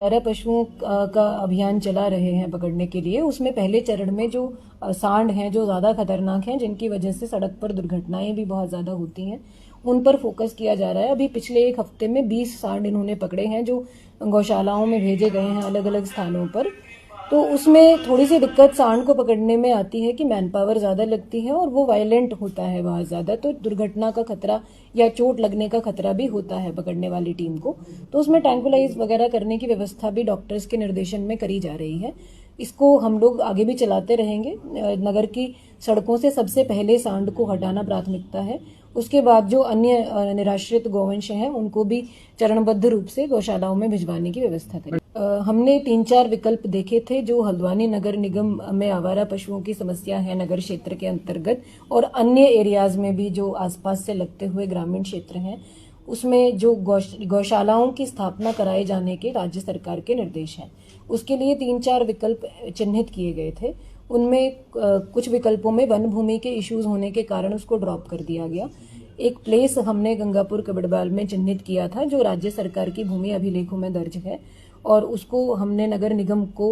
चारा पशुओं का अभियान चला रहे हैं पकड़ने के लिए। उसमें पहले चरण में जो सांड हैं जो ज़्यादा खतरनाक हैं, जिनकी वजह से सड़क पर दुर्घटनाएं भी बहुत ज़्यादा होती हैं, उन पर फोकस किया जा रहा है। अभी पिछले एक हफ्ते में 20 सांड इन्होंने पकड़े हैं जो गौशालाओं में भेजे गए हैं अलग अलग स्थानों पर। तो उसमें थोड़ी सी दिक्कत सांड को पकड़ने में आती है कि मैन पावर ज़्यादा लगती है और वो वायलेंट होता है बहुत ज़्यादा, तो दुर्घटना का खतरा या चोट लगने का खतरा भी होता है पकड़ने वाली टीम को। तो उसमें ट्रैंक्विलाइज वगैरह करने की व्यवस्था भी डॉक्टर्स के निर्देशन में करी जा रही है। इसको हम लोग आगे भी चलाते रहेंगे। नगर की सड़कों से सबसे पहले सांड को हटाना प्राथमिकता है। उसके बाद जो अन्य निराश्रित गौवंश हैं उनको भी चरणबद्ध रूप से गौशालाओं में भिजवाने की व्यवस्था करें। हमने 3-4 विकल्प देखे थे जो हल्द्वानी नगर निगम में आवारा पशुओं की समस्या है नगर क्षेत्र के अंतर्गत, और अन्य एरियाज में भी जो आसपास से लगते हुए ग्रामीण क्षेत्र हैं, उसमें जो गौशालाओं की स्थापना कराए जाने के राज्य सरकार के निर्देश हैं। उसके लिए 3-4 विकल्प चिन्हित किए गए थे। उनमें कुछ विकल्पों में वन भूमि के इश्यूज होने के कारण उसको ड्रॉप कर दिया गया। एक प्लेस हमने गंगापुर कबड़बाल में चिन्हित किया था जो राज्य सरकार की भूमि अभिलेखों में दर्ज है, और उसको हमने नगर निगम को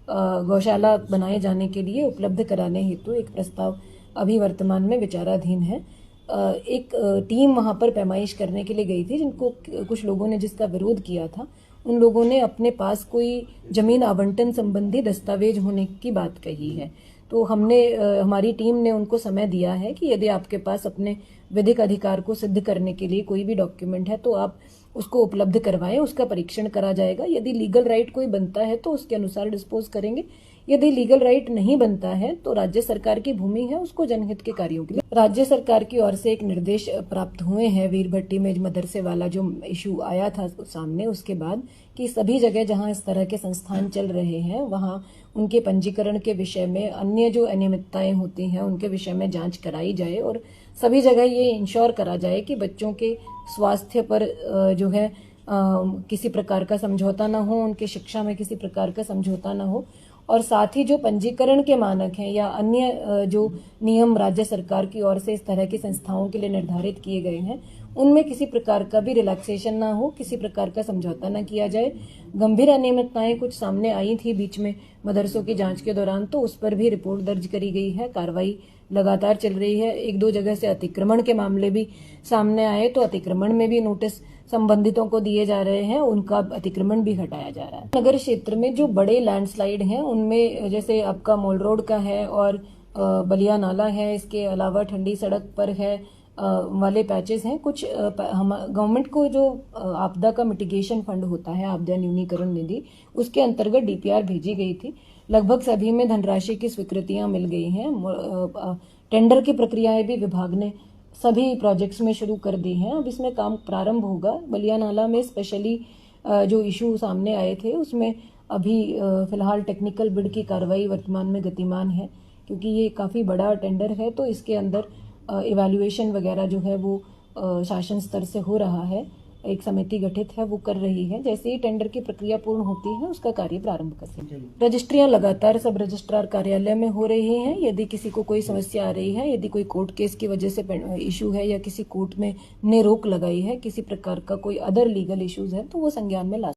गौशाला बनाए जाने के लिए उपलब्ध कराने हेतु एक प्रस्ताव अभी वर्तमान में विचाराधीन है। एक टीम वहां पर पैमाइश करने के लिए गई थी, जिनको कुछ लोगों ने जिसका विरोध किया था। उन लोगों ने अपने पास कोई जमीन आवंटन संबंधी दस्तावेज होने की बात कही है। तो हमारी टीम ने उनको समय दिया है कि यदि आपके पास अपने विधिक अधिकार को सिद्ध करने के लिए कोई भी डॉक्यूमेंट है तो आप उसको उपलब्ध करवाएं, उसका परीक्षण करा जाएगा। यदि लीगल राइट कोई बनता है तो उसके अनुसार डिस्पोज करेंगे। यदि लीगल राइट नहीं बनता है तो राज्य सरकार की भूमि है, उसको जनहित के कार्यों के लिए राज्य सरकार की ओर से एक निर्देश प्राप्त हुए हैं। वीरभट्टी में मदरसे वाला जो इशू आया था सामने, उसके बाद कि सभी जगह जहां इस तरह के संस्थान चल रहे हैं वहां उनके पंजीकरण के विषय में अन्य जो अनियमितताएं होती हैं उनके विषय में जांच कराई जाए, और सभी जगह ये इंश्योर करा जाए कि बच्चों के स्वास्थ्य पर जो है किसी प्रकार का समझौता ना हो, उनके शिक्षा में किसी प्रकार का समझौता ना हो। और साथ ही जो पंजीकरण के मानक हैं या अन्य जो नियम राज्य सरकार की ओर से इस तरह की संस्थाओं के लिए निर्धारित किए गए हैं, उनमें किसी प्रकार का भी रिलैक्सेशन ना हो, किसी प्रकार का समझौता ना किया जाए। गंभीर अनियमितताएं कुछ सामने आई थी बीच में मदरसों की जांच के दौरान, तो उस पर भी रिपोर्ट दर्ज करी गई है। कार्रवाई लगातार चल रही है। 1-2 जगह से अतिक्रमण के मामले भी सामने आए, तो अतिक्रमण में भी नोटिस संबंधितों को दिए जा रहे हैं, उनका अतिक्रमण भी हटाया जा रहा है। नगर क्षेत्र में जो बड़े लैंडस्लाइड हैं उनमें जैसे आपका मॉल रोड का है और बलिया नाला है, इसके अलावा ठंडी सड़क पर है वाले पैचेस हैं। कुछ गवर्नमेंट को जो आपदा का मिटिगेशन फंड होता है, आपदा न्यूनीकरण निधि, उसके अंतर्गत डीपीआर भेजी गई थी। लगभग सभी में धनराशि की स्वीकृतियां मिल गई हैं। टेंडर की प्रक्रियाएं भी विभाग ने सभी प्रोजेक्ट्स में शुरू कर दी हैं। अब इसमें काम प्रारंभ होगा। बलिया नाला में स्पेशली जो इशू सामने आए थे उसमें अभी फिलहाल टेक्निकल बिड की कार्रवाई वर्तमान में गतिमान है, क्योंकि ये काफ़ी बड़ा टेंडर है, तो इसके अंदर इवैल्यूएशन वगैरह जो है वो शासन स्तर से हो रहा है। एक समिति गठित है, वो कर रही है। जैसे ही टेंडर की प्रक्रिया पूर्ण होती है उसका कार्य प्रारंभ करेंगे। रजिस्ट्रियां लगातार सब रजिस्ट्रार कार्यालय में हो रही हैं। यदि किसी को कोई समस्या आ रही है, यदि कोई कोर्ट केस की वजह से इशू है या किसी कोर्ट में ने रोक लगाई है, किसी प्रकार का कोई अदर लीगल इश्यूज है, तो वो संज्ञान में ला